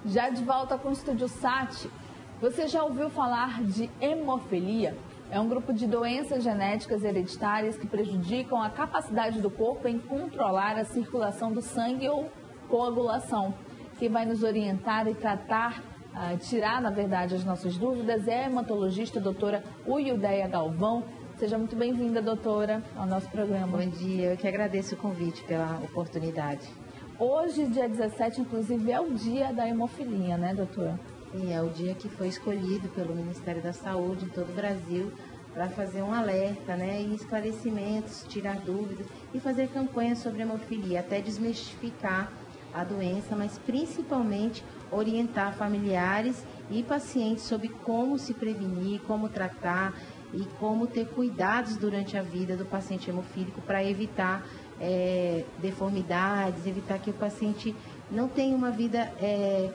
Já de volta com o Estúdio Sat, você já ouviu falar de hemofilia? É um grupo de doenças genéticas hereditárias que prejudicam a capacidade do corpo em controlar a circulação do sangue ou coagulação. Quem vai nos orientar e tratar, tirar, na verdade, as nossas dúvidas é a hematologista doutora Uildeia Galvão. Seja muito bem-vinda, doutora, ao nosso programa. Bom dia, eu que agradeço o convite pela oportunidade. Hoje, dia 17, inclusive, é o dia da hemofilia, né, doutora? Sim, é o dia que foi escolhido pelo Ministério da Saúde em todo o Brasil para fazer um alerta, né, e esclarecimentos, tirar dúvidas e fazer campanhas sobre hemofilia, até desmistificar a doença, mas principalmente orientar familiares e pacientes sobre como se prevenir, como tratar e como ter cuidados durante a vida do paciente hemofílico para evitar deformidades, evitar que o paciente não tenha uma vida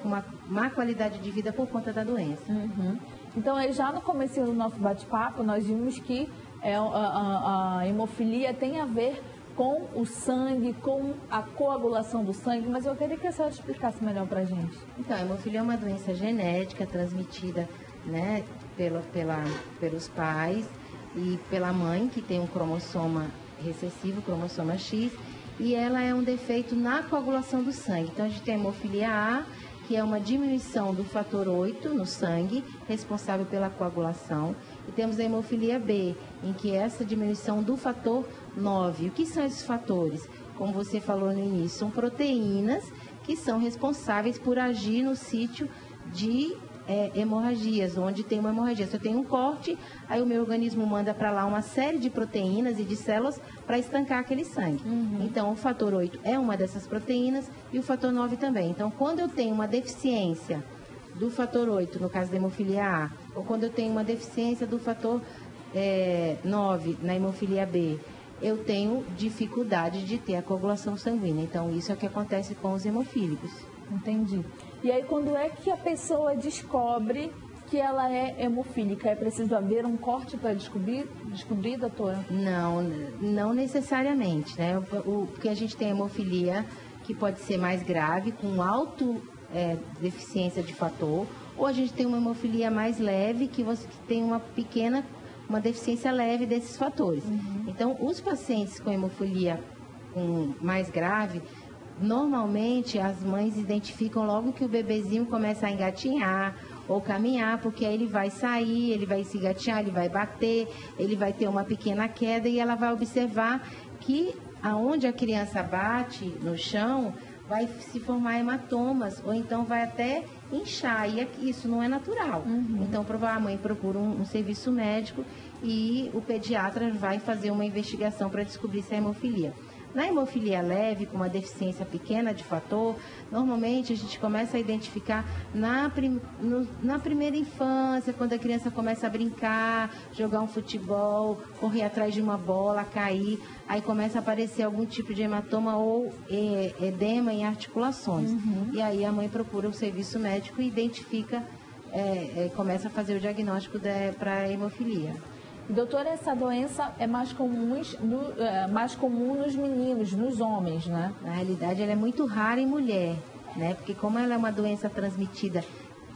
com uma má qualidade de vida por conta da doença. Uhum. Então, aí, já no começo do nosso bate-papo, nós vimos que a hemofilia tem a ver com o sangue, com a coagulação do sangue, mas eu queria que a senhora explicasse melhor para a gente. Então, a hemofilia é uma doença genética transmitida, né, pelos pais e pela mãe, que tem um cromossoma recessivo, cromossoma X, e ela é um defeito na coagulação do sangue. Então, a gente tem a hemofilia A, que é uma diminuição do fator 8 no sangue, responsável pela coagulação. E temos a hemofilia B, em que é essa diminuição do fator 9. O que são esses fatores? Como você falou no início, são proteínas que são responsáveis por agir no sítio de hemorragias, onde tem uma hemorragia. Se eu tenho um corte, aí o meu organismo manda para lá uma série de proteínas e de células para estancar aquele sangue. Uhum. Então, o fator 8 é uma dessas proteínas e o fator 9 também. Então, quando eu tenho uma deficiência do fator 8, no caso da hemofilia A, ou quando eu tenho uma deficiência do fator 9 na hemofilia B, eu tenho dificuldade de ter a coagulação sanguínea. Então, isso é o que acontece com os hemofílicos. Entendi. E aí, quando é que a pessoa descobre que ela é hemofílica? É preciso haver um corte para descobrir, doutora? Não necessariamente, né? Porque a gente tem hemofilia que pode ser mais grave, com deficiência de fator, ou a gente tem uma hemofilia mais leve, que tem uma deficiência leve desses fatores. Uhum. Então, os pacientes com hemofilia mais grave, normalmente as mães identificam logo que o bebezinho começa a engatinhar ou caminhar, porque aí ele vai sair, ele vai se engatinhar, ele vai bater, ele vai ter uma pequena queda e ela vai observar que aonde a criança bate no chão vai se formar hematomas ou então vai até inchar, e isso não é natural. Uhum. Então, a mãe procura um serviço médico e o pediatra vai fazer uma investigação para descobrir se é hemofilia. Na hemofilia leve, com uma deficiência pequena de fator, normalmente a gente começa a identificar na primeira infância, quando a criança começa a brincar, jogar um futebol, correr atrás de uma bola, cair, aí começa a aparecer algum tipo de hematoma ou edema em articulações. Uhum. E aí a mãe procura o serviço médico e identifica, começa a fazer o diagnóstico para a hemofilia. Doutora, essa doença é mais comum nos meninos, nos homens, né? Na realidade, ela é muito rara em mulher, né? Porque como ela é uma doença transmitida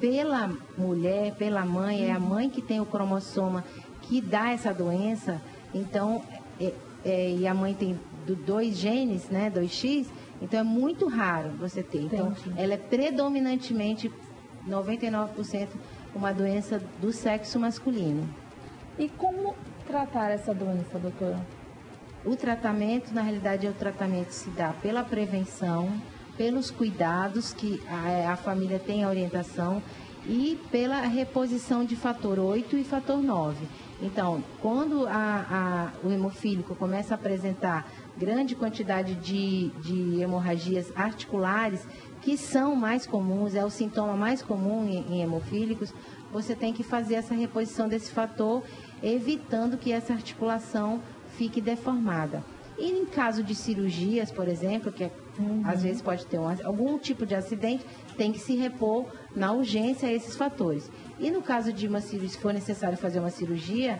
pela mulher, pela mãe, é a mãe que tem o cromossoma que dá essa doença, então, e a mãe tem 2 genes, né? 2X, então é muito raro você ter. Então, ela é predominantemente, 99%, uma doença do sexo masculino. E como tratar essa doença, doutora? O tratamento, na realidade, se dá pela prevenção, pelos cuidados que a família tem a orientação e pela reposição de fator 8 e fator 9. Então, quando o hemofílico começa a apresentar grande quantidade de hemorragias articulares, que são mais comuns, é o sintoma mais comum em hemofílicos, você tem que fazer essa reposição desse fator, evitando que essa articulação fique deformada. E em caso de cirurgias, por exemplo, que às vezes pode ter algum tipo de acidente, tem que se repor na urgência esses fatores. E no caso de uma cirurgia, se for necessário fazer uma cirurgia,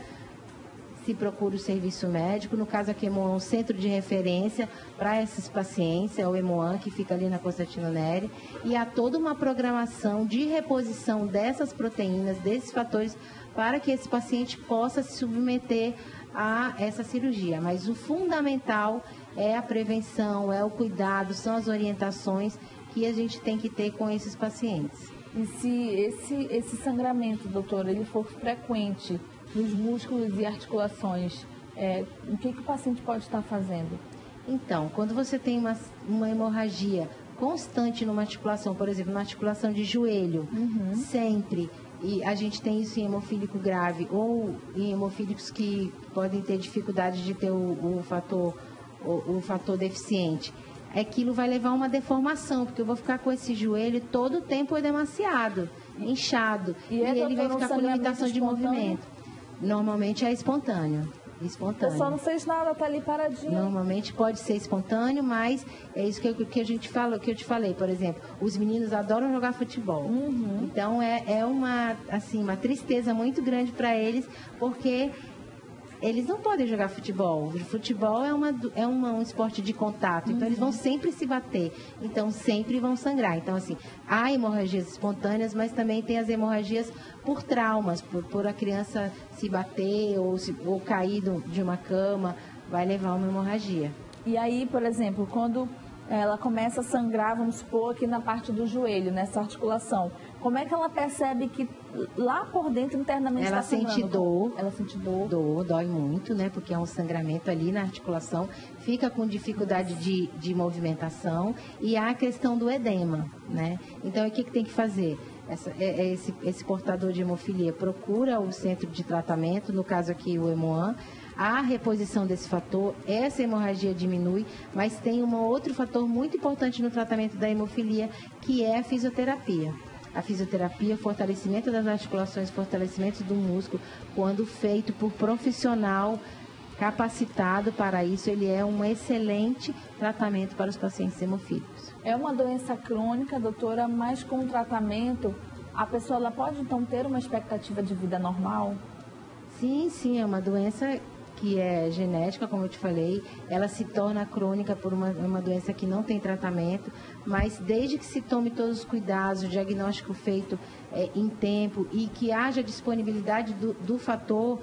se procura o serviço médico. No caso aqui, Hemoan é um centro de referência para esses pacientes, é o Hemoan, que fica ali na Constantino Neri, e há toda uma programação de reposição dessas proteínas, desses fatores, para que esse paciente possa se submeter a essa cirurgia. Mas o fundamental é a prevenção, é o cuidado, são as orientações que a gente tem que ter com esses pacientes. E se esse sangramento, doutora, ele for frequente nos músculos e articulações, o que o paciente pode estar fazendo? Então, quando você tem uma hemorragia constante numa articulação, por exemplo, na articulação de joelho, sempre, e a gente tem isso em hemofílico grave ou em hemofílicos que podem ter dificuldade de ter o fator deficiente, aquilo vai levar a uma deformação, porque eu vou ficar com esse joelho todo o tempo edemaciado, inchado, e ele vai ficar com limitação de movimento. Normalmente é espontâneo. Eu só não fez nada, tá ali paradinho. Normalmente pode ser espontâneo, mas é isso que a gente fala, que eu te falei, por exemplo, os meninos adoram jogar futebol. Então é uma tristeza muito grande para eles, porque eles não podem jogar futebol. O futebol é um esporte de contato, então eles vão sempre se bater, então sempre vão sangrar. Então, assim, há hemorragias espontâneas, mas também tem as hemorragias por traumas, por a criança se bater ou cair de uma cama, vai levar a uma hemorragia. E aí, por exemplo, quando ela começa a sangrar, vamos supor, aqui na parte do joelho, nessa articulação, como é que ela percebe que lá por dentro, internamente, ela sente dor? Ela sente dor. Dói muito, né? Porque é um sangramento ali na articulação, fica com dificuldade de movimentação e há a questão do edema, né? Então, o que tem que fazer? Esse portador de hemofilia procura o centro de tratamento, no caso aqui o Hemoan, a reposição desse fator, essa hemorragia diminui, mas tem um outro fator muito importante no tratamento da hemofilia, que é a fisioterapia. A fisioterapia, fortalecimento das articulações, fortalecimento do músculo, quando feito por profissional capacitado para isso, ele é um excelente tratamento para os pacientes hemofílicos. É uma doença crônica, doutora, mas com o tratamento, a pessoa ela pode então ter uma expectativa de vida normal? Sim, é uma doença que é genética, como eu te falei, ela se torna crônica por uma doença que não tem tratamento, mas desde que se tome todos os cuidados, o diagnóstico feito em tempo e que haja disponibilidade do fator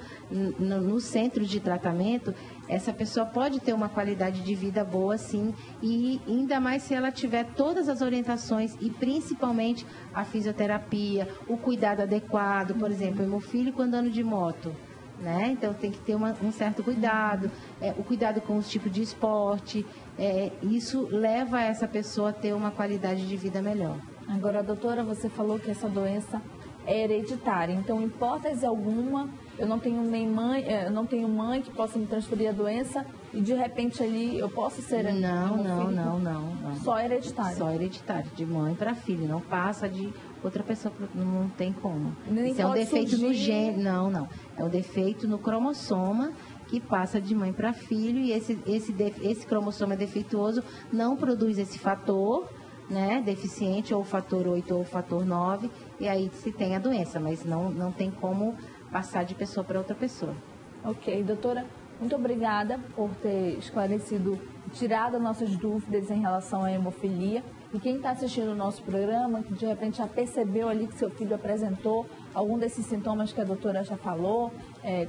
no centro de tratamento, essa pessoa pode ter uma qualidade de vida boa, sim, e ainda mais se ela tiver todas as orientações e principalmente a fisioterapia, o cuidado adequado, por exemplo, hemofílico andando de moto. Né? Então tem que ter um certo cuidado, o cuidado com os tipos de esporte, isso leva essa pessoa a ter uma qualidade de vida melhor. Agora, doutora, você falou que essa doença é hereditária, então, em hipótese alguma, eu não tenho mãe que possa me transferir a doença e de repente ali eu posso ser Não. Só hereditário. Só hereditário, de mãe para filho, não passa de outra pessoa, não tem como. Isso é um defeito no gene, não. É um defeito no cromossoma que passa de mãe para filho e esse cromossoma defeituoso não produz esse fator, né, deficiente, ou o fator 8 ou o fator 9, e aí se tem a doença, mas não tem como passar de pessoa para outra pessoa. Ok, doutora, muito obrigada por ter esclarecido, tirado nossas dúvidas em relação à hemofilia. E quem está assistindo o nosso programa, que de repente já percebeu ali que seu filho apresentou algum desses sintomas que a doutora já falou,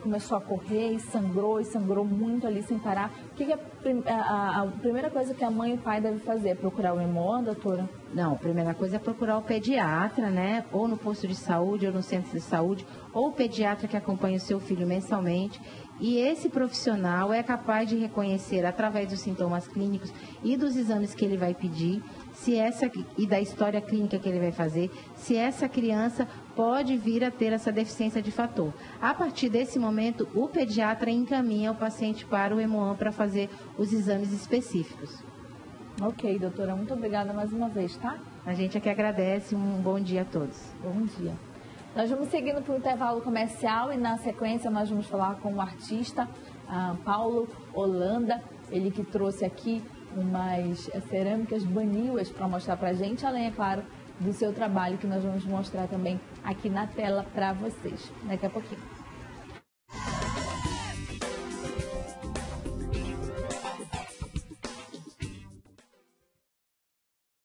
começou a correr e sangrou muito ali sem parar. O que a primeira coisa que a mãe e o pai devem fazer? É procurar o Hemoan, doutora? Não, a primeira coisa é procurar o pediatra, né? Ou no posto de saúde, ou no centro de saúde, ou o pediatra que acompanha o seu filho mensalmente. E esse profissional é capaz de reconhecer, através dos sintomas clínicos e dos exames que ele vai pedir, e da história clínica que ele vai fazer, se essa criança pode vir a ter essa deficiência de fator. A partir desse momento, o pediatra encaminha o paciente para o Hemoan para fazer os exames específicos. Ok, doutora, muito obrigada mais uma vez, tá? A gente é que agradece, um bom dia a todos. Bom dia. Nós vamos seguindo para o intervalo comercial e na sequência nós vamos falar com o artista Paulo Holanda, ele que trouxe aqui umas cerâmicas banilas para mostrar para a gente, além, é claro, do seu trabalho que nós vamos mostrar também aqui na tela para vocês. Daqui a pouquinho.